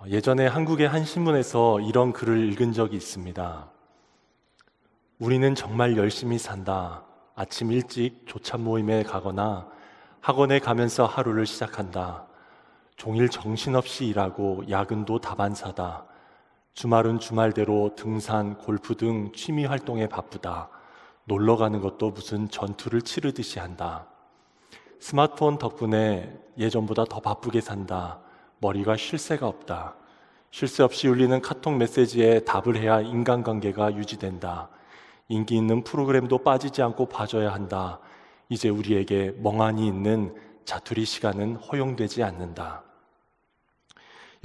예전에 한국의 한 신문에서 이런 글을 읽은 적이 있습니다. 우리는 정말 열심히 산다. 아침 일찍 조찬 모임에 가거나 학원에 가면서 하루를 시작한다. 종일 정신없이 일하고 야근도 다반사다. 주말은 주말대로 등산, 골프 등 취미 활동에 바쁘다. 놀러 가는 것도 무슨 전투를 치르듯이 한다. 스마트폰 덕분에 예전보다 더 바쁘게 산다. 머리가 쉴 새가 없다. 쉴 새 없이 울리는 카톡 메시지에 답을 해야 인간관계가 유지된다. 인기 있는 프로그램도 빠지지 않고 봐줘야 한다. 이제 우리에게 멍하니 있는 자투리 시간은 허용되지 않는다.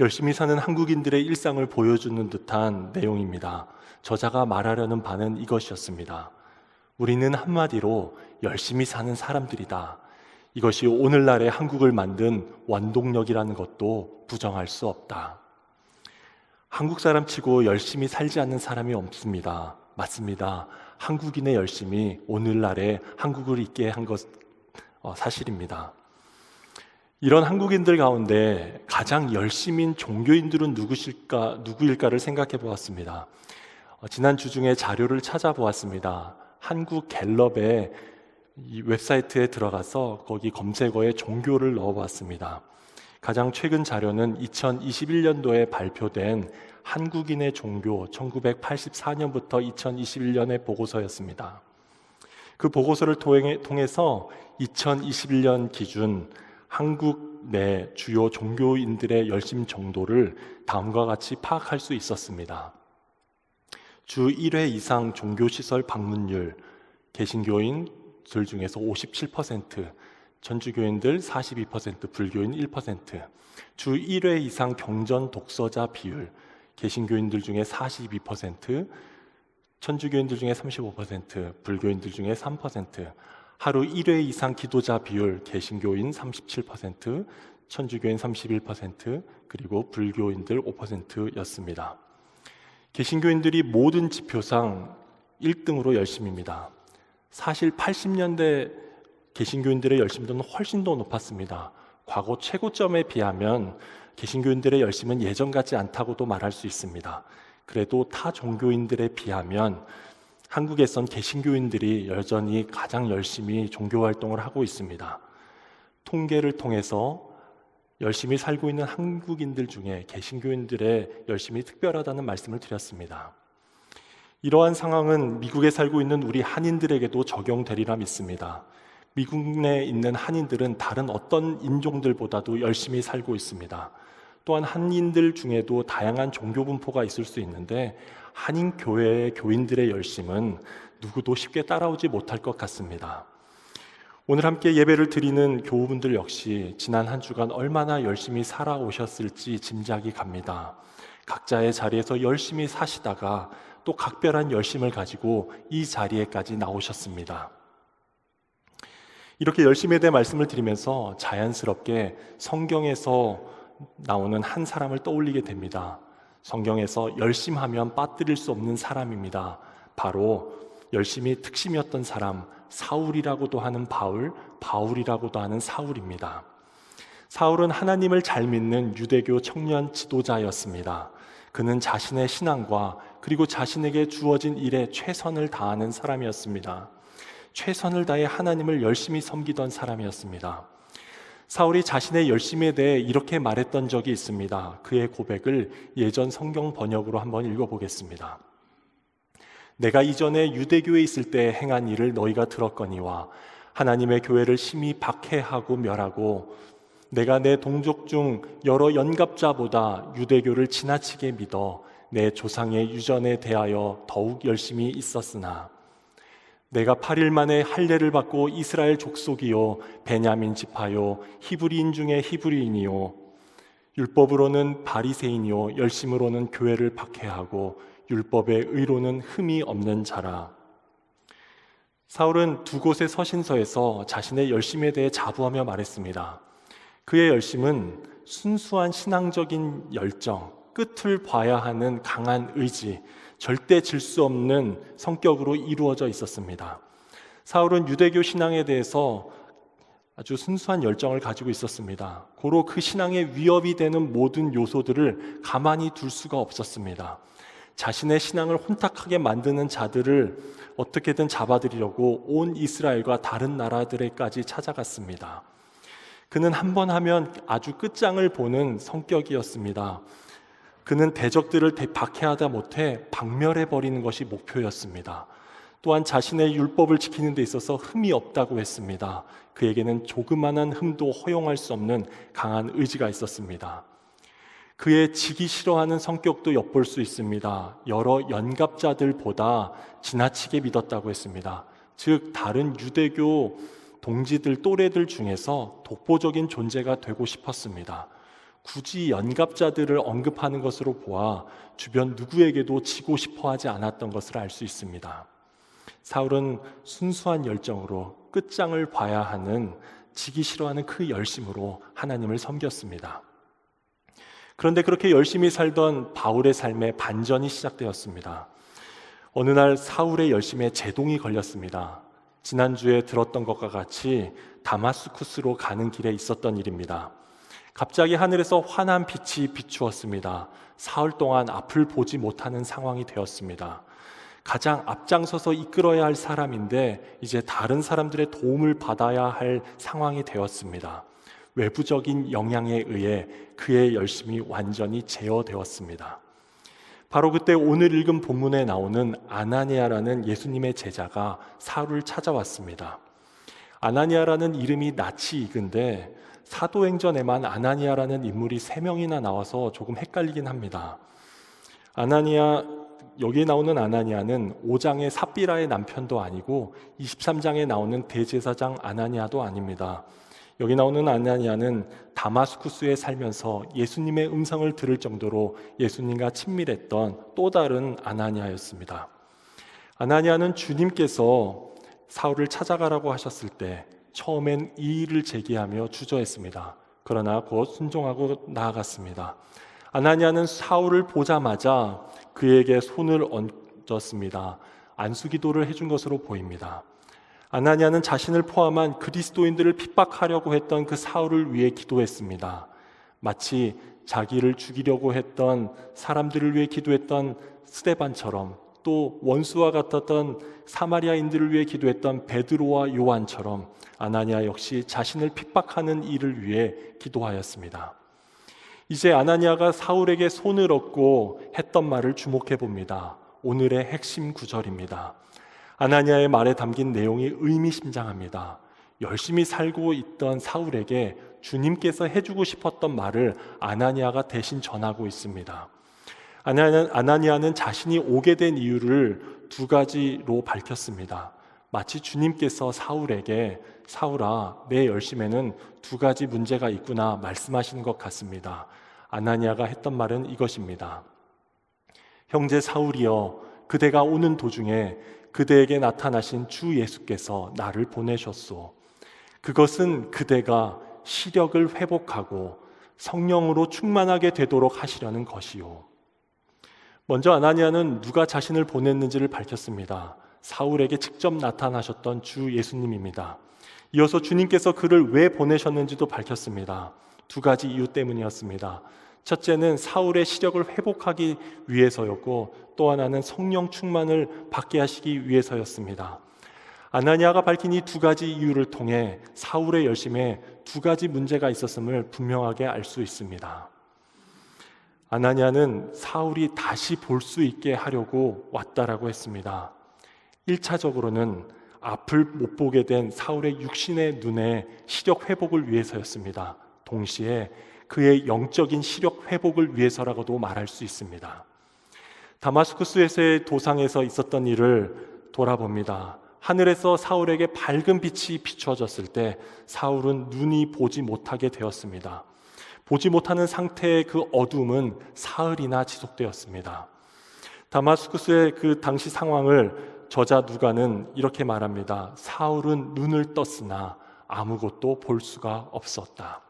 열심히 사는 한국인들의 일상을 보여주는 듯한 내용입니다. 저자가 말하려는 바는 이것이었습니다. 우리는 한마디로 열심히 사는 사람들이다. 이것이 오늘날의 한국을 만든 원동력이라는 것도 부정할 수 없다. 한국 사람 치고 열심히 살지 않는 사람이 없습니다. 맞습니다. 한국인의 열심이 오늘날의 한국을 있게 한 것 사실입니다. 이런 한국인들 가운데 가장 열심인 종교인들은 누구일까를 생각해 보았습니다. 지난 주 중에 자료를 찾아보았습니다. 한국 갤럽의 이 웹사이트에 들어가서 거기 검색어에 종교를 넣어봤습니다. 가장 최근 자료는 2021년도에 발표된 한국인의 종교 1984년부터 2021년의 보고서였습니다. 그 보고서를 통해서 2021년 기준 한국 내 주요 종교인들의 열심 정도를 다음과 같이 파악할 수 있었습니다. 주 1회 이상 종교시설 방문율, 개신교인들 중에서 57%, 천주교인들 42%, 불교인 1%, 주 1회 이상 경전 독서자 비율, 개신교인들 중에 42%, 천주교인들 중에 35%, 불교인들 중에 3%, 하루 1회 이상 기도자 비율, 개신교인 37%, 천주교인 31%, 그리고 불교인들 5%였습니다. 개신교인들이 모든 지표상 1등으로 열심입니다. 사실 80년대 개신교인들의 열심도는 훨씬 더 높았습니다. 과거 최고점에 비하면 개신교인들의 열심은 예전 같지 않다고도 말할 수 있습니다. 그래도 타 종교인들에 비하면 한국에선 개신교인들이 여전히 가장 열심히 종교활동을 하고 있습니다. 통계를 통해서 열심히 살고 있는 한국인들 중에 개신교인들의 열심이 특별하다는 말씀을 드렸습니다. 이러한 상황은 미국에 살고 있는 우리 한인들에게도 적용되리라 믿습니다. 미국 내에 있는 한인들은 다른 어떤 인종들보다도 열심히 살고 있습니다. 또한 한인들 중에도 다양한 종교 분포가 있을 수 있는데 한인 교회의 교인들의 열심은 누구도 쉽게 따라오지 못할 것 같습니다. 오늘 함께 예배를 드리는 교우분들 역시 지난 한 주간 얼마나 열심히 살아오셨을지 짐작이 갑니다. 각자의 자리에서 열심히 사시다가 또 각별한 열심을 가지고 이 자리에까지 나오셨습니다. 이렇게 열심에 대해 말씀을 드리면서 자연스럽게 성경에서 나오는 한 사람을 떠올리게 됩니다. 성경에서 열심하면 빠뜨릴 수 없는 사람입니다. 바로 열심히 특심이었던 사람, 사울이라고도 하는 바울이라고도 하는 사울입니다. 사울은 하나님을 잘 믿는 유대교 청년 지도자였습니다. 그는 자신의 신앙과 그리고 자신에게 주어진 일에 최선을 다하는 사람이었습니다. 최선을 다해 하나님을 열심히 섬기던 사람이었습니다. 사울이 자신의 열심에 대해 이렇게 말했던 적이 있습니다. 그의 고백을 예전 성경 번역으로 한번 읽어보겠습니다. 내가 이전에 유대교에 있을 때 행한 일을 너희가 들었거니와 하나님의 교회를 심히 박해하고 멸하고 내가 내 동족 중 여러 연갑자보다 유대교를 지나치게 믿어 내 조상의 유전에 대하여 더욱 열심히 있었으나 내가 8일 만에 할례를 받고 이스라엘 족속이요 베냐민 지파요 히브리인 중에 히브리인이요 율법으로는 바리새인이요 열심으로는 교회를 박해하고 율법의 의로는 흠이 없는 자라. 사울은 두 곳의 서신서에서 자신의 열심에 대해 자부하며 말했습니다. 그의 열심은 순수한 신앙적인 열정, 끝을 봐야 하는 강한 의지, 절대 질 수 없는 성격으로 이루어져 있었습니다. 사울은 유대교 신앙에 대해서 아주 순수한 열정을 가지고 있었습니다. 고로 그 신앙의 위협이 되는 모든 요소들을 가만히 둘 수가 없었습니다. 자신의 신앙을 혼탁하게 만드는 자들을 어떻게든 잡아들이려고 온 이스라엘과 다른 나라들에까지 찾아갔습니다. 그는 한 번 하면 아주 끝장을 보는 성격이었습니다. 그는 대적들을 박해하다 못해 박멸해버리는 것이 목표였습니다. 또한 자신의 율법을 지키는 데 있어서 흠이 없다고 했습니다. 그에게는 조그마한 흠도 허용할 수 없는 강한 의지가 있었습니다. 그의 지기 싫어하는 성격도 엿볼 수 있습니다. 여러 연갑자들보다 지나치게 믿었다고 했습니다. 즉 다른 유대교 동지들 또래들 중에서 독보적인 존재가 되고 싶었습니다. 굳이 연갑자들을 언급하는 것으로 보아 주변 누구에게도 지고 싶어 하지 않았던 것을 알 수 있습니다. 사울은 순수한 열정으로 끝장을 봐야 하는, 지기 싫어하는 그 열심으로 하나님을 섬겼습니다. 그런데 그렇게 열심히 살던 바울의 삶에 반전이 시작되었습니다. 어느 날 사울의 열심에 제동이 걸렸습니다. 지난주에 들었던 것과 같이 다마스쿠스로 가는 길에 있었던 일입니다. 갑자기 하늘에서 환한 빛이 비추었습니다. 사흘 동안 앞을 보지 못하는 상황이 되었습니다. 가장 앞장서서 이끌어야 할 사람인데 이제 다른 사람들의 도움을 받아야 할 상황이 되었습니다. 외부적인 영향에 의해 그의 열심이 완전히 제어되었습니다. 바로 그때 오늘 읽은 본문에 나오는 아나니아라는 예수님의 제자가 사울을 찾아왔습니다. 아나니아라는 이름이 낯이 익은데 사도행전에만 아나니아라는 인물이 3명이나 나와서 조금 헷갈리긴 합니다. 여기에 나오는 아나니아는 5장의 삽비라의 남편도 아니고 23장에 나오는 대제사장 아나니아도 아닙니다. 여기 나오는 아나니아는 다마스쿠스에 살면서 예수님의 음성을 들을 정도로 예수님과 친밀했던 또 다른 아나니아였습니다. 아나니아는 주님께서 사울을 찾아가라고 하셨을 때 처음엔 이의를 제기하며 주저했습니다. 그러나 곧 순종하고 나아갔습니다. 아나니아는 사울을 보자마자 그에게 손을 얹었습니다. 안수기도를 해준 것으로 보입니다. 아나니아는 자신을 포함한 그리스도인들을 핍박하려고 했던 그 사울을 위해 기도했습니다. 마치 자기를 죽이려고 했던 사람들을 위해 기도했던 스데반처럼, 또 원수와 같았던 사마리아인들을 위해 기도했던 베드로와 요한처럼 아나니아 역시 자신을 핍박하는 이를 위해 기도하였습니다. 이제 아나니아가 사울에게 손을 얹고 했던 말을 주목해 봅니다. 오늘의 핵심 구절입니다. 아나니아의 말에 담긴 내용이 의미심장합니다. 열심히 살고 있던 사울에게 주님께서 해주고 싶었던 말을 아나니아가 대신 전하고 있습니다. 아나니아는 자신이 오게 된 이유를 2가지로 밝혔습니다. 마치 주님께서 사울에게 사울아, 내 열심에는 2가지 문제가 있구나 말씀하시는 것 같습니다. 아나니아가 했던 말은 이것입니다. 형제 사울이여, 그대가 오는 도중에 그대에게 나타나신 주 예수께서 나를 보내셨소. 그것은 그대가 시력을 회복하고 성령으로 충만하게 되도록 하시려는 것이요. 먼저 아나니아는 누가 자신을 보냈는지를 밝혔습니다. 사울에게 직접 나타나셨던 주 예수님입니다. 이어서 주님께서 그를 왜 보내셨는지도 밝혔습니다. 2가지 이유 때문이었습니다. 첫째는 사울의 시력을 회복하기 위해서였고, 또 하나는 성령 충만을 받게 하시기 위해서였습니다. 아나니아가 밝힌 이 2가지 이유를 통해 사울의 열심에 2가지 문제가 있었음을 분명하게 알 수 있습니다. 아나니아는 사울이 다시 볼 수 있게 하려고 왔다라고 했습니다. 1차적으로는 앞을 못 보게 된 사울의 육신의 눈의 시력 회복을 위해서였습니다. 동시에 그의 영적인 시력 회복을 위해서라고도 말할 수 있습니다. 다마스쿠스에서의 도상에서 있었던 일을 돌아봅니다. 하늘에서 사울에게 밝은 빛이 비추어졌을 때 사울은 눈이 보지 못하게 되었습니다. 보지 못하는 상태의 그 어둠은 사흘이나 지속되었습니다. 다마스쿠스의 그 당시 상황을 저자 누가는 이렇게 말합니다. 사울은 눈을 떴으나 아무것도 볼 수가 없었다.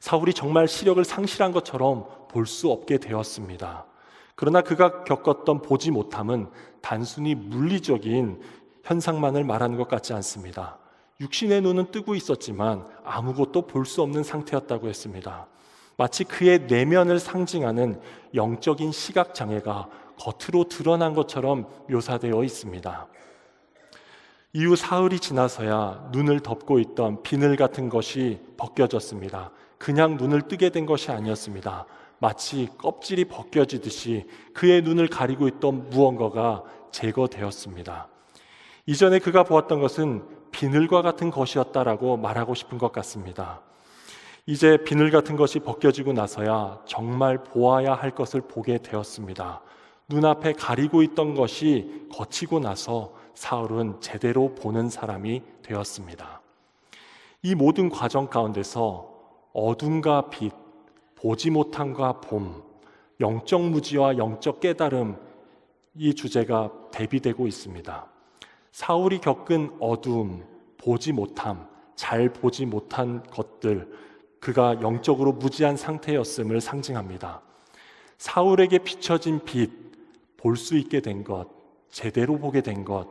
사울이 정말 시력을 상실한 것처럼 볼 수 없게 되었습니다. 그러나 그가 겪었던 보지 못함은 단순히 물리적인 현상만을 말하는 것 같지 않습니다. 육신의 눈은 뜨고 있었지만 아무것도 볼 수 없는 상태였다고 했습니다. 마치 그의 내면을 상징하는 영적인 시각 장애가 겉으로 드러난 것처럼 묘사되어 있습니다. 이후 사흘이 지나서야 눈을 덮고 있던 비늘 같은 것이 벗겨졌습니다. 그냥 눈을 뜨게 된 것이 아니었습니다. 마치 껍질이 벗겨지듯이 그의 눈을 가리고 있던 무언가가 제거되었습니다. 이전에 그가 보았던 것은 비늘과 같은 것이었다라고 말하고 싶은 것 같습니다. 이제 비늘 같은 것이 벗겨지고 나서야 정말 보아야 할 것을 보게 되었습니다. 눈앞에 가리고 있던 것이 거치고 나서 사울은 제대로 보는 사람이 되었습니다. 이 모든 과정 가운데서 어둠과 빛, 보지 못함과 봄, 영적 무지와 영적 깨달음, 이 주제가 대비되고 있습니다. 사울이 겪은 어두움, 보지 못함, 잘 보지 못한 것들, 그가 영적으로 무지한 상태였음을 상징합니다. 사울에게 비춰진 빛, 볼 수 있게 된 것, 제대로 보게 된 것,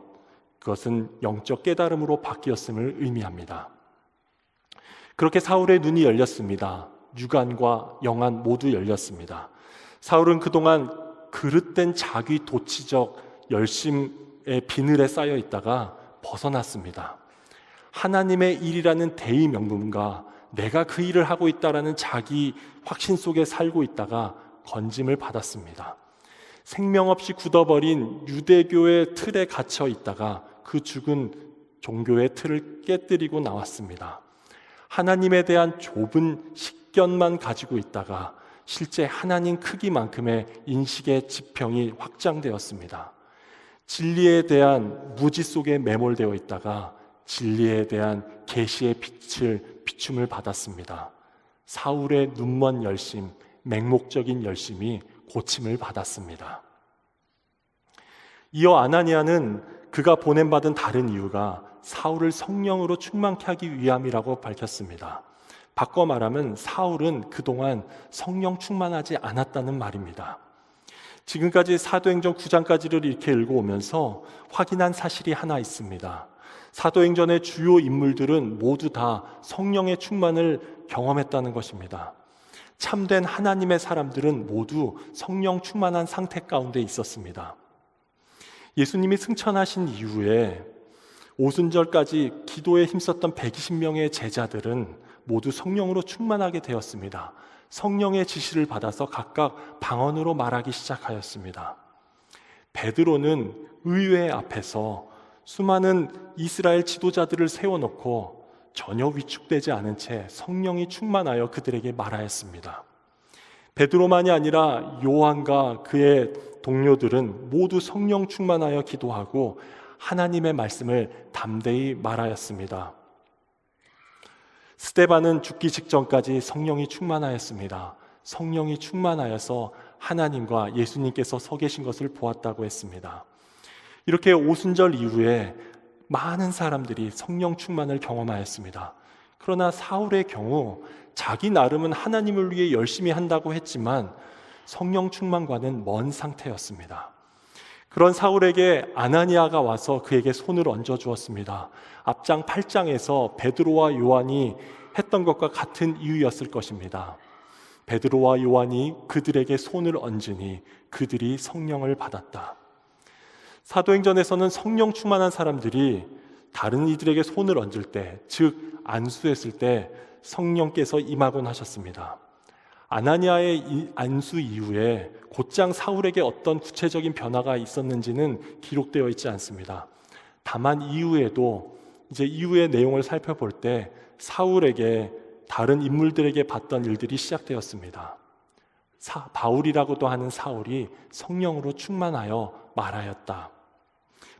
그것은 영적 깨달음으로 바뀌었음을 의미합니다. 그렇게 사울의 눈이 열렸습니다. 육안과 영안 모두 열렸습니다. 사울은 그동안 그릇된 자기 도치적 열심의 비늘에 쌓여 있다가 벗어났습니다. 하나님의 일이라는 대의 명분과 내가 그 일을 하고 있다라는 자기 확신 속에 살고 있다가 건짐을 받았습니다. 생명 없이 굳어버린 유대교의 틀에 갇혀 있다가 그 죽은 종교의 틀을 깨뜨리고 나왔습니다. 하나님에 대한 좁은 식견만 가지고 있다가 실제 하나님 크기만큼의 인식의 지평이 확장되었습니다. 진리에 대한 무지 속에 매몰되어 있다가 진리에 대한 계시의 빛을 비춤을 받았습니다. 사울의 눈먼 열심, 맹목적인 열심이 고침을 받았습니다. 이어 아나니아는 그가 보냄받은 다른 이유가 사울을 성령으로 충만케 하기 위함이라고 밝혔습니다. 바꿔 말하면 사울은 그동안 성령 충만하지 않았다는 말입니다. 지금까지 사도행전 9장까지를 이렇게 읽어오면서 확인한 사실이 하나 있습니다. 사도행전의 주요 인물들은 모두 다 성령의 충만을 경험했다는 것입니다. 참된 하나님의 사람들은 모두 성령 충만한 상태 가운데 있었습니다. 예수님이 승천하신 이후에 오순절까지 기도에 힘썼던 120명의 제자들은 모두 성령으로 충만하게 되었습니다. 성령의 지시를 받아서 각각 방언으로 말하기 시작하였습니다. 베드로는 의회 앞에서 수많은 이스라엘 지도자들을 세워놓고 전혀 위축되지 않은 채 성령이 충만하여 그들에게 말하였습니다. 베드로만이 아니라 요한과 그의 동료들은 모두 성령 충만하여 기도하고 하나님의 말씀을 담대히 말하였습니다. 스데반은 죽기 직전까지 성령이 충만하였습니다. 성령이 충만하여서 하나님과 예수님께서 서 계신 것을 보았다고 했습니다. 이렇게 오순절 이후에 많은 사람들이 성령 충만을 경험하였습니다. 그러나 사울의 경우 자기 나름은 하나님을 위해 열심히 한다고 했지만 성령 충만과는 먼 상태였습니다. 그런 사울에게 아나니아가 와서 그에게 손을 얹어 주었습니다. 앞장 8장에서 베드로와 요한이 했던 것과 같은 이유였을 것입니다. 베드로와 요한이 그들에게 손을 얹으니 그들이 성령을 받았다. 사도행전에서는 성령 충만한 사람들이 다른 이들에게 손을 얹을 때, 즉 안수했을 때 성령께서 임하곤 하셨습니다. 아나니아의 이 안수 이후에 곧장 사울에게 어떤 구체적인 변화가 있었는지는 기록되어 있지 않습니다. 다만 이후에도 이제 이후의 내용을 살펴볼 때 사울에게 다른 인물들에게 봤던 일들이 시작되었습니다. 바울이라고도 하는 사울이 성령으로 충만하여 말하였다.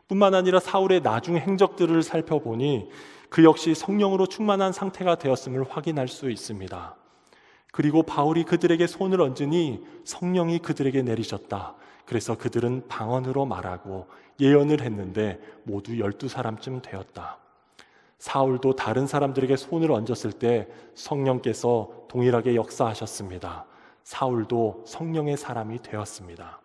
뿐만 아니라 사울의 나중 행적들을 살펴보니 그 역시 성령으로 충만한 상태가 되었음을 확인할 수 있습니다. 그리고 바울이 그들에게 손을 얹으니 성령이 그들에게 내리셨다. 그래서 그들은 방언으로 말하고 예언을 했는데 모두 12사람쯤 되었다. 사울도 다른 사람들에게 손을 얹었을 때 성령께서 동일하게 역사하셨습니다. 사울도 성령의 사람이 되었습니다.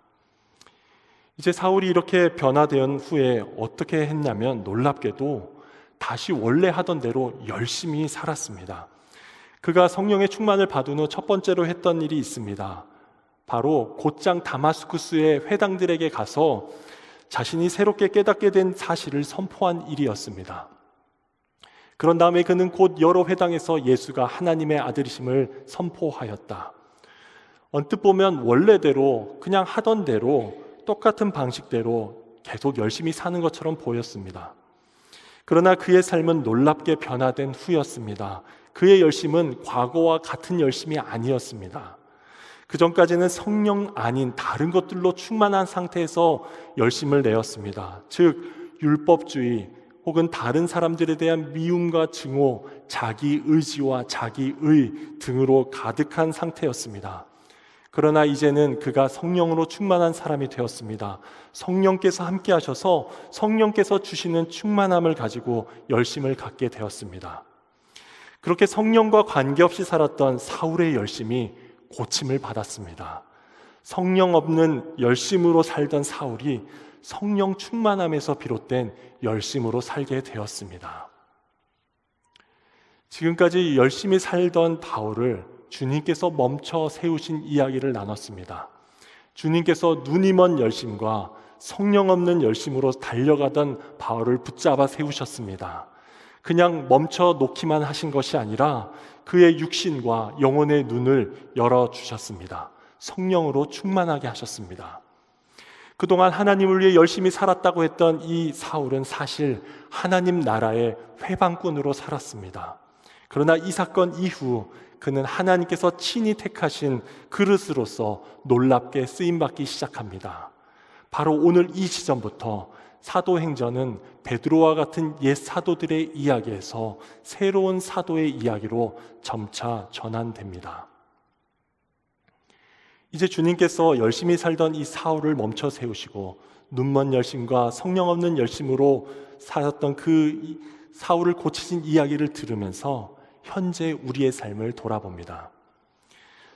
이제 사울이 이렇게 변화된 후에 어떻게 했냐면 놀랍게도 다시 원래 하던 대로 열심히 살았습니다. 그가 성령의 충만을 받은 후 첫 번째로 했던 일이 있습니다. 바로 곧장 다마스쿠스의 회당들에게 가서 자신이 새롭게 깨닫게 된 사실을 선포한 일이었습니다. 그런 다음에 그는 곧 여러 회당에서 예수가 하나님의 아들이심을 선포하였다. 언뜻 보면 원래대로 그냥 하던 대로 똑같은 방식대로 계속 열심히 사는 것처럼 보였습니다. 그러나 그의 삶은 놀랍게 변화된 후였습니다. 그의 열심은 과거와 같은 열심이 아니었습니다. 그 전까지는 성령 아닌 다른 것들로 충만한 상태에서 열심을 내었습니다. 즉 율법주의 혹은 다른 사람들에 대한 미움과 증오, 자기 의지와 자기의 등으로 가득한 상태였습니다. 그러나 이제는 그가 성령으로 충만한 사람이 되었습니다. 성령께서 함께 하셔서 성령께서 주시는 충만함을 가지고 열심을 갖게 되었습니다. 그렇게 성령과 관계없이 살았던 사울의 열심이 고침을 받았습니다. 성령 없는 열심으로 살던 사울이 성령 충만함에서 비롯된 열심으로 살게 되었습니다. 지금까지 열심히 살던 바울을 주님께서 멈춰 세우신 이야기를 나눴습니다. 주님께서 눈이 먼 열심과 성령 없는 열심으로 달려가던 바울을 붙잡아 세우셨습니다. 그냥 멈춰 놓기만 하신 것이 아니라 그의 육신과 영혼의 눈을 열어주셨습니다. 성령으로 충만하게 하셨습니다. 그동안 하나님을 위해 열심히 살았다고 했던 이 사울은 사실 하나님 나라의 회방꾼으로 살았습니다. 그러나 이 사건 이후 그는 하나님께서 친히 택하신 그릇으로서 놀랍게 쓰임받기 시작합니다. 바로 오늘 이 시점부터 사도행전은 베드로와 같은 옛 사도들의 이야기에서 새로운 사도의 이야기로 점차 전환됩니다. 이제 주님께서 열심히 살던 이 사울을 멈춰 세우시고 눈먼 열심과 성령 없는 열심으로 살았던 그 사울을 고치신 이야기를 들으면서 현재 우리의 삶을 돌아봅니다.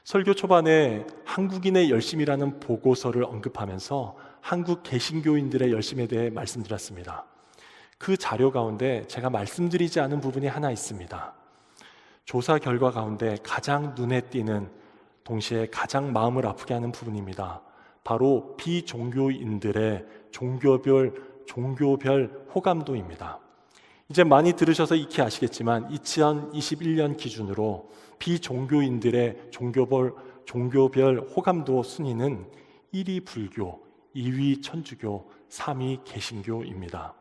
설교 초반에 한국인의 열심이라는 보고서를 언급하면서 한국 개신교인들의 열심에 대해 말씀드렸습니다. 그 자료 가운데 제가 말씀드리지 않은 부분이 하나 있습니다. 조사 결과 가운데 가장 눈에 띄는, 동시에 가장 마음을 아프게 하는 부분입니다. 바로 비종교인들의 종교별 호감도입니다. 이제 많이 들으셔서 익히 아시겠지만 2021년 기준으로 비종교인들의 종교별 호감도 순위는 1위 불교, 2위 천주교, 3위 개신교입니다.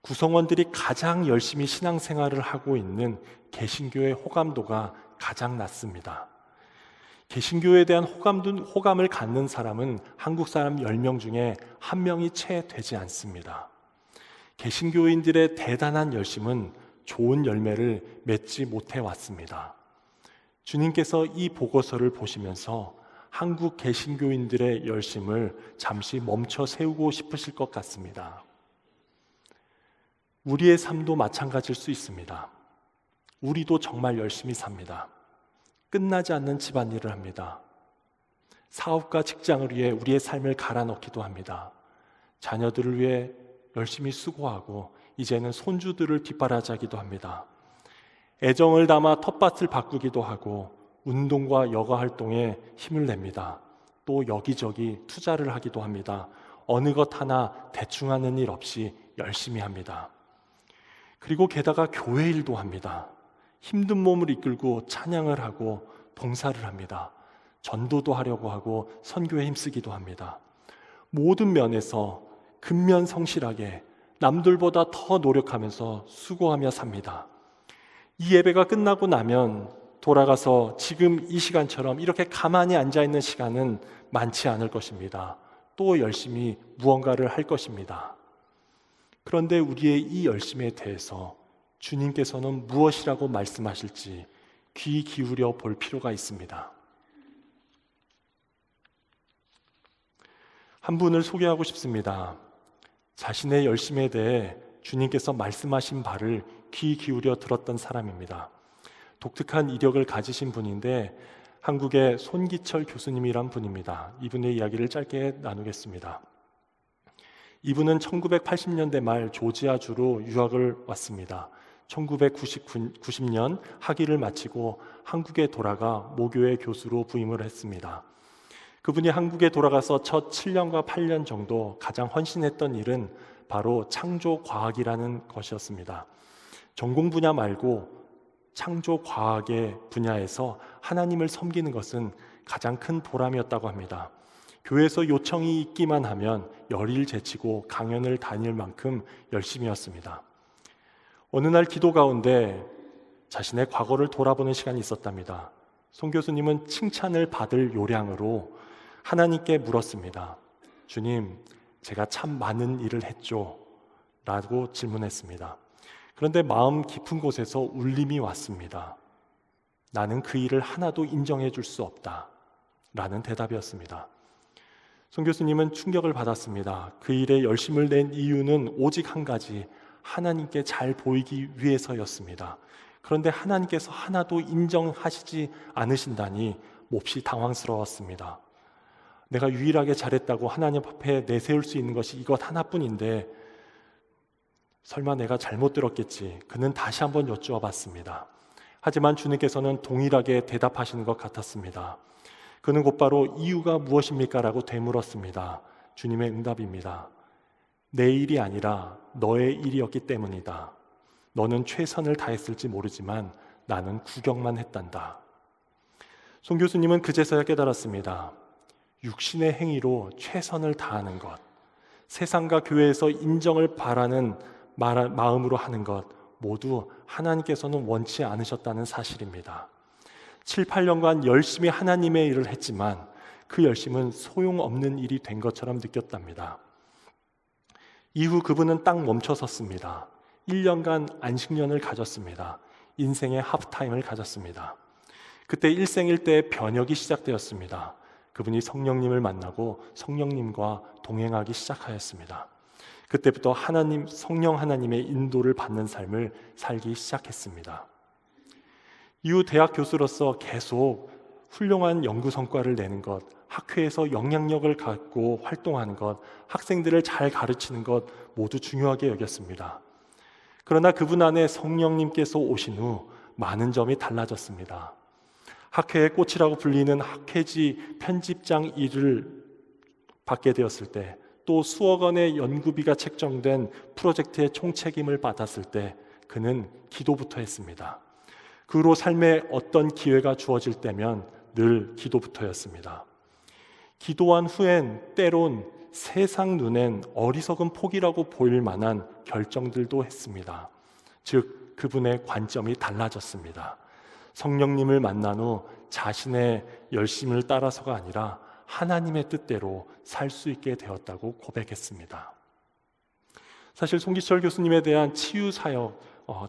구성원들이 가장 열심히 신앙생활을 하고 있는 개신교의 호감도가 가장 낮습니다. 개신교에 대한 호감을 갖는 사람은 한국 사람 10명 중에 1명이 채 되지 않습니다. 개신교인들의 대단한 열심은 좋은 열매를 맺지 못해 왔습니다. 주님께서 이 보고서를 보시면서 한국 개신교인들의 열심을 잠시 멈춰 세우고 싶으실 것 같습니다. 우리의 삶도 마찬가지일 수 있습니다. 우리도 정말 열심히 삽니다. 끝나지 않는 집안일을 합니다. 사업과 직장을 위해 우리의 삶을 갈아넣기도 합니다. 자녀들을 위해 열심히 수고하고 이제는 손주들을 뒷바라지하기도 합니다. 애정을 담아 텃밭을 바꾸기도 하고 운동과 여가 활동에 힘을 냅니다. 또 여기저기 투자를 하기도 합니다. 어느 것 하나 대충 하는 일 없이 열심히 합니다. 그리고 게다가 교회 일도 합니다. 힘든 몸을 이끌고 찬양을 하고 봉사를 합니다. 전도도 하려고 하고 선교에 힘쓰기도 합니다. 모든 면에서 근면성실하게 남들보다 더 노력하면서 수고하며 삽니다. 이 예배가 끝나고 나면 돌아가서 지금 이 시간처럼 이렇게 가만히 앉아있는 시간은 많지 않을 것입니다. 또 열심히 무언가를 할 것입니다. 그런데 우리의 이 열심에 대해서 주님께서는 무엇이라고 말씀하실지 귀 기울여 볼 필요가 있습니다. 한 분을 소개하고 싶습니다. 자신의 열심에 대해 주님께서 말씀하신 바를 귀 기울여 들었던 사람입니다. 독특한 이력을 가지신 분인데 한국의 손기철 교수님이란 분입니다. 이분의 이야기를 짧게 나누겠습니다. 이분은 1980년대 말 조지아주로 유학을 왔습니다. 1990년 학위를 마치고 한국에 돌아가 모교의 교수로 부임을 했습니다. 그분이 한국에 돌아가서 첫 7년과 8년 정도 가장 헌신했던 일은 바로 창조과학이라는 것이었습니다. 전공 분야 말고 창조과학의 분야에서 하나님을 섬기는 것은 가장 큰 보람이었다고 합니다. 교회에서 요청이 있기만 하면 열의를 제치고 강연을 다닐 만큼 열심이었습니다. 어느 날 기도 가운데 자신의 과거를 돌아보는 시간이 있었답니다. 송 교수님은 칭찬을 받을 요량으로 하나님께 물었습니다. 주님, 제가 참 많은 일을 했죠? 라고 질문했습니다. 그런데 마음 깊은 곳에서 울림이 왔습니다. 나는 그 일을 하나도 인정해 줄 수 없다 라는 대답이었습니다. 송 교수님은 충격을 받았습니다. 그 일에 열심을 낸 이유는 오직 한 가지, 하나님께 잘 보이기 위해서였습니다. 그런데 하나님께서 하나도 인정하시지 않으신다니 몹시 당황스러웠습니다. 내가 유일하게 잘했다고 하나님 앞에 내세울 수 있는 것이 이것 하나뿐인데 설마 내가 잘못 들었겠지. 그는 다시 한번 여쭈어 봤습니다. 하지만 주님께서는 동일하게 대답하시는 것 같았습니다. 그는 곧바로 이유가 무엇입니까? 라고 되물었습니다. 주님의 응답입니다. 내 일이 아니라 너의 일이었기 때문이다. 너는 최선을 다했을지 모르지만 나는 구경만 했단다. 송 교수님은 그제서야 깨달았습니다. 육신의 행위로 최선을 다하는 것, 세상과 교회에서 인정을 바라는 마음으로 하는 것 모두 하나님께서는 원치 않으셨다는 사실입니다. 7, 8년간 열심히 하나님의 일을 했지만 그 열심은 소용없는 일이 된 것처럼 느꼈답니다. 이후 그분은 딱 멈춰섰습니다. 1년간 안식년을 가졌습니다. 인생의 하프타임을 가졌습니다. 그때 일생일대의 변혁이 시작되었습니다. 그분이 성령님을 만나고 성령님과 동행하기 시작하였습니다. 그때부터 성령 하나님의 인도를 받는 삶을 살기 시작했습니다. 이후 대학 교수로서 계속 훌륭한 연구 성과를 내는 것, 학회에서 영향력을 갖고 활동하는 것, 학생들을 잘 가르치는 것 모두 중요하게 여겼습니다. 그러나 그분 안에 성령님께서 오신 후 많은 점이 달라졌습니다. 학회의 꽃이라고 불리는 학회지 편집장 일을 받게 되었을 때, 또 수억 원의 연구비가 책정된 프로젝트의 총책임을 받았을 때 그는 기도부터 했습니다. 그 후로 삶에 어떤 기회가 주어질 때면 늘 기도부터였습니다. 기도한 후엔 때론 세상 눈엔 어리석은 포기라고 보일 만한 결정들도 했습니다. 즉 그분의 관점이 달라졌습니다. 성령님을 만난 후 자신의 열심을 따라서가 아니라 하나님의 뜻대로 살 수 있게 되었다고 고백했습니다. 사실 송기철 교수님에 대한 치유 사역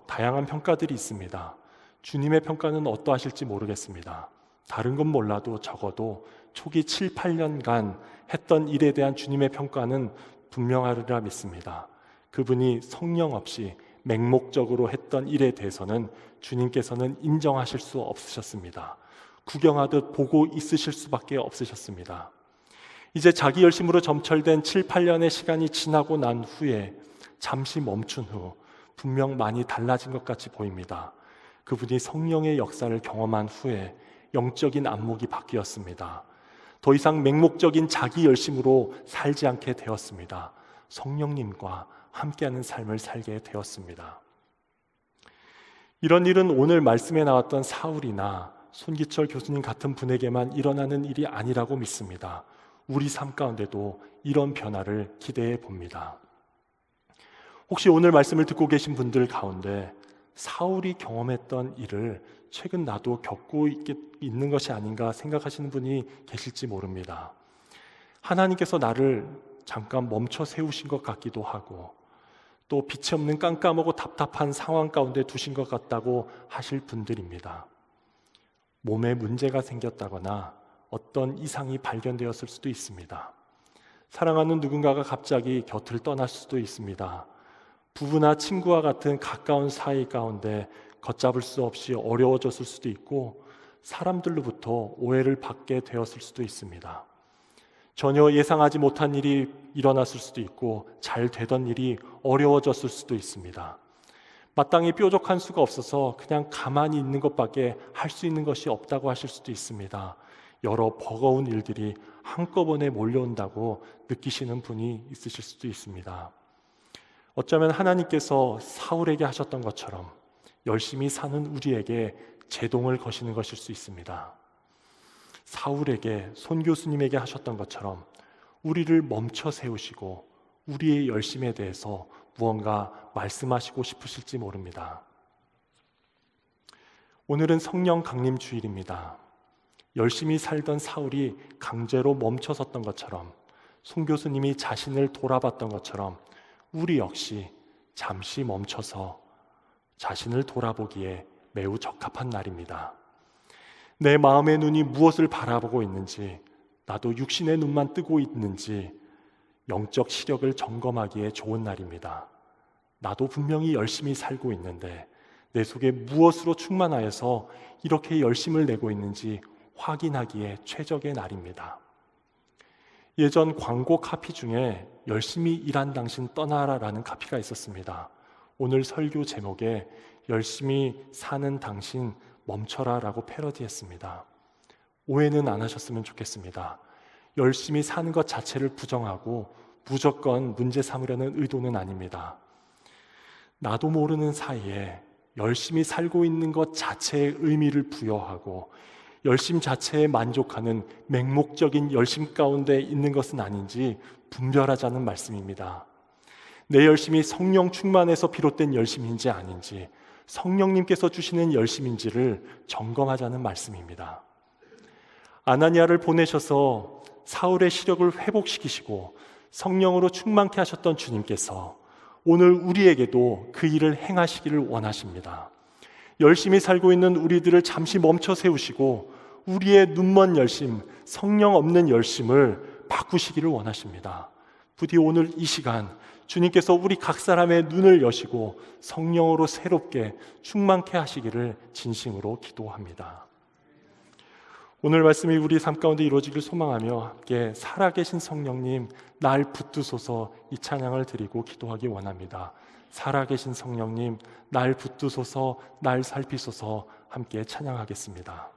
다양한 평가들이 있습니다. 주님의 평가는 어떠하실지 모르겠습니다. 다른 건 몰라도 적어도 초기 7, 8년간 했던 일에 대한 주님의 평가는 분명하리라 믿습니다. 그분이 성령 없이 맹목적으로 했던 일에 대해서는 주님께서는 인정하실 수 없으셨습니다. 구경하듯 보고 있으실 수밖에 없으셨습니다. 이제 자기 열심으로 점철된 7, 8년의 시간이 지나고 난 후에 잠시 멈춘 후 분명 많이 달라진 것 같이 보입니다. 그분이 성령의 역사를 경험한 후에 영적인 안목이 바뀌었습니다. 더 이상 맹목적인 자기 열심으로 살지 않게 되었습니다. 성령님과 함께하는 삶을 살게 되었습니다. 이런 일은 오늘 말씀에 나왔던 사울이나 손기철 교수님 같은 분에게만 일어나는 일이 아니라고 믿습니다. 우리 삶 가운데도 이런 변화를 기대해 봅니다. 혹시 오늘 말씀을 듣고 계신 분들 가운데 사울이 경험했던 일을 최근 나도 겪고 있는 것이 아닌가 생각하시는 분이 계실지 모릅니다. 하나님께서 나를 잠깐 멈춰 세우신 것 같기도 하고 또 빛이 없는 깜깜하고 답답한 상황 가운데 두신 것 같다고 하실 분들입니다. 몸에 문제가 생겼다거나 어떤 이상이 발견되었을 수도 있습니다. 사랑하는 누군가가 갑자기 곁을 떠날 수도 있습니다. 부부나 친구와 같은 가까운 사이 가운데 걷잡을 수 없이 어려워졌을 수도 있고 사람들로부터 오해를 받게 되었을 수도 있습니다. 전혀 예상하지 못한 일이 일어났을 수도 있고 잘 되던 일이 어려워졌을 수도 있습니다. 마땅히 뾰족한 수가 없어서 그냥 가만히 있는 것밖에 할 수 있는 것이 없다고 하실 수도 있습니다. 여러 버거운 일들이 한꺼번에 몰려온다고 느끼시는 분이 있으실 수도 있습니다. 어쩌면 하나님께서 사울에게 하셨던 것처럼 열심히 사는 우리에게 제동을 거시는 것일 수 있습니다. 사울에게, 손 교수님에게 하셨던 것처럼 우리를 멈춰 세우시고 우리의 열심에 대해서 무언가 말씀하시고 싶으실지 모릅니다. 오늘은 성령 강림 주일입니다. 열심히 살던 사울이 강제로 멈춰섰던 것처럼, 손 교수님이 자신을 돌아봤던 것처럼 우리 역시 잠시 멈춰서 자신을 돌아보기에 매우 적합한 날입니다. 내 마음의 눈이 무엇을 바라보고 있는지, 나도 육신의 눈만 뜨고 있는지 영적 시력을 점검하기에 좋은 날입니다. 나도 분명히 열심히 살고 있는데 내 속에 무엇으로 충만하여서 이렇게 열심을 내고 있는지 확인하기에 최적의 날입니다. 예전 광고 카피 중에 열심히 일한 당신 떠나라라는 카피가 있었습니다. 오늘 설교 제목에 열심히 사는 당신 멈춰라 라고 패러디했습니다. 오해는 안 하셨으면 좋겠습니다. 열심히 사는 것 자체를 부정하고 무조건 문제 삼으려는 의도는 아닙니다. 나도 모르는 사이에 열심히 살고 있는 것 자체에 의미를 부여하고 열심 자체에 만족하는 맹목적인 열심 가운데 있는 것은 아닌지 분별하자는 말씀입니다. 내 열심이 성령 충만에서 비롯된 열심인지 아닌지, 성령님께서 주시는 열심인지를 점검하자는 말씀입니다. 아나니아를 보내셔서 사울의 시력을 회복시키시고 성령으로 충만케 하셨던 주님께서 오늘 우리에게도 그 일을 행하시기를 원하십니다. 열심히 살고 있는 우리들을 잠시 멈춰 세우시고 우리의 눈먼 열심, 성령 없는 열심을 바꾸시기를 원하십니다. 부디 오늘 이 시간 주님께서 우리 각 사람의 눈을 여시고 성령으로 새롭게 충만케 하시기를 진심으로 기도합니다. 오늘 말씀이 우리 삶 가운데 이루어지길 소망하며 함께 살아계신 성령님 날 붙드소서 이 찬양을 드리고 기도하기 원합니다. 살아계신 성령님 날 붙드소서 날 살피소서 함께 찬양하겠습니다.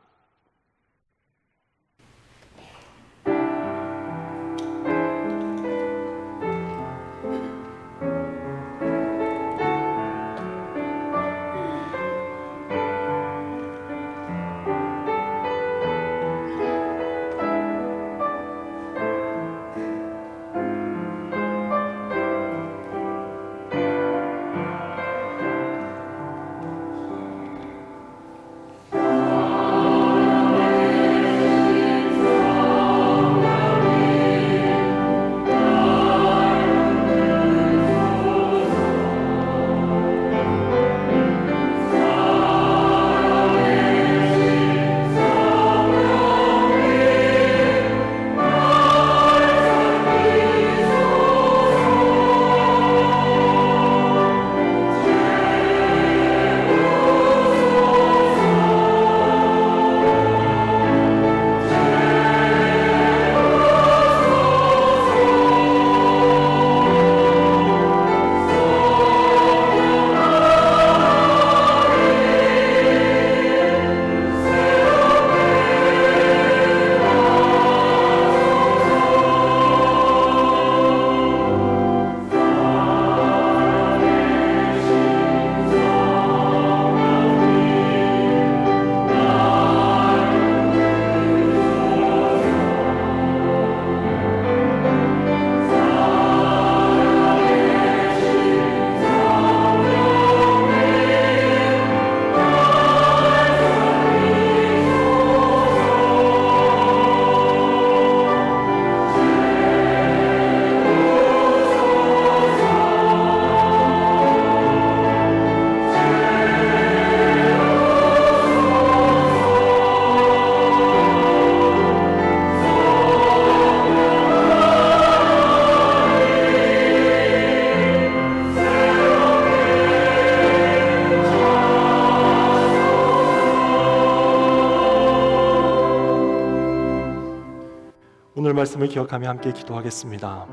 말씀을 기억하며 함께 기도하겠습니다.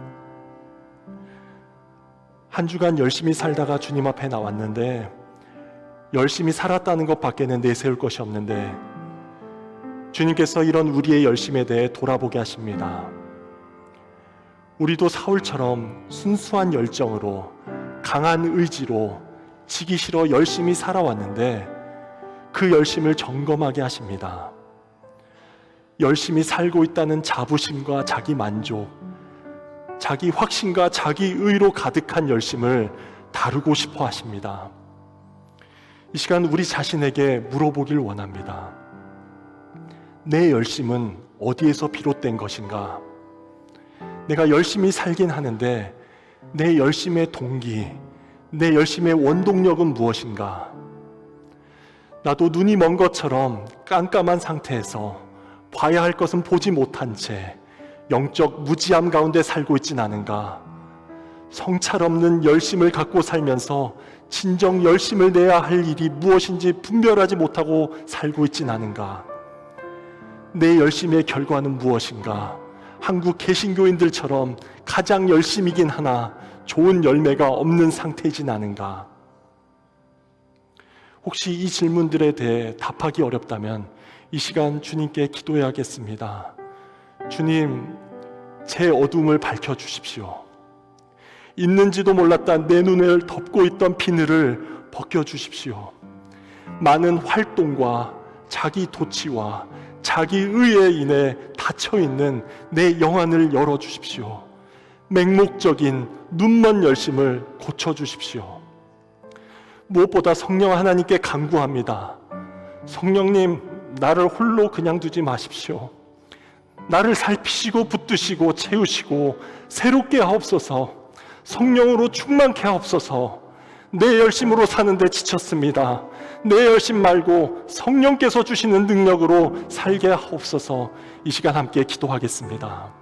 한 주간 열심히 살다가 주님 앞에 나왔는데 열심히 살았다는 것밖에는 내세울 것이 없는데 주님께서 이런 우리의 열심에 대해 돌아보게 하십니다. 우리도 사울처럼 순수한 열정으로 강한 의지로 지기 싫어 열심히 살아왔는데 그 열심을 점검하게 하십니다. 열심히 살고 있다는 자부심과 자기 만족, 자기 확신과 자기 의로 가득한 열심을 다루고 싶어 하십니다. 이 시간 우리 자신에게 물어보길 원합니다. 내 열심은 어디에서 비롯된 것인가? 내가 열심히 살긴 하는데 내 열심의 동기, 내 열심의 원동력은 무엇인가? 나도 눈이 먼 것처럼 깜깜한 상태에서 봐야 할 것은 보지 못한 채 영적 무지함 가운데 살고 있진 않은가? 성찰 없는 열심을 갖고 살면서 진정 열심을 내야 할 일이 무엇인지 분별하지 못하고 살고 있진 않은가? 내 열심의 결과는 무엇인가? 한국 개신교인들처럼 가장 열심이긴 하나 좋은 열매가 없는 상태이진 않은가? 혹시 이 질문들에 대해 답하기 어렵다면 이 시간 주님께 기도해야겠습니다. 주님, 제 어둠을 밝혀주십시오. 있는지도 몰랐던 내 눈을 덮고 있던 비늘을 벗겨주십시오. 많은 활동과 자기 도취와 자기 의에 인해 닫혀있는 내 영안을 열어주십시오. 맹목적인 눈먼 열심을 고쳐주십시오. 무엇보다 성령 하나님께 간구합니다. 성령님, 나를 홀로 그냥 두지 마십시오. 나를 살피시고 붙드시고 채우시고 새롭게 하옵소서. 성령으로 충만케 하옵소서. 내 열심으로 사는데 지쳤습니다. 내 열심 말고 성령께서 주시는 능력으로 살게 하옵소서. 이 시간 함께 기도하겠습니다.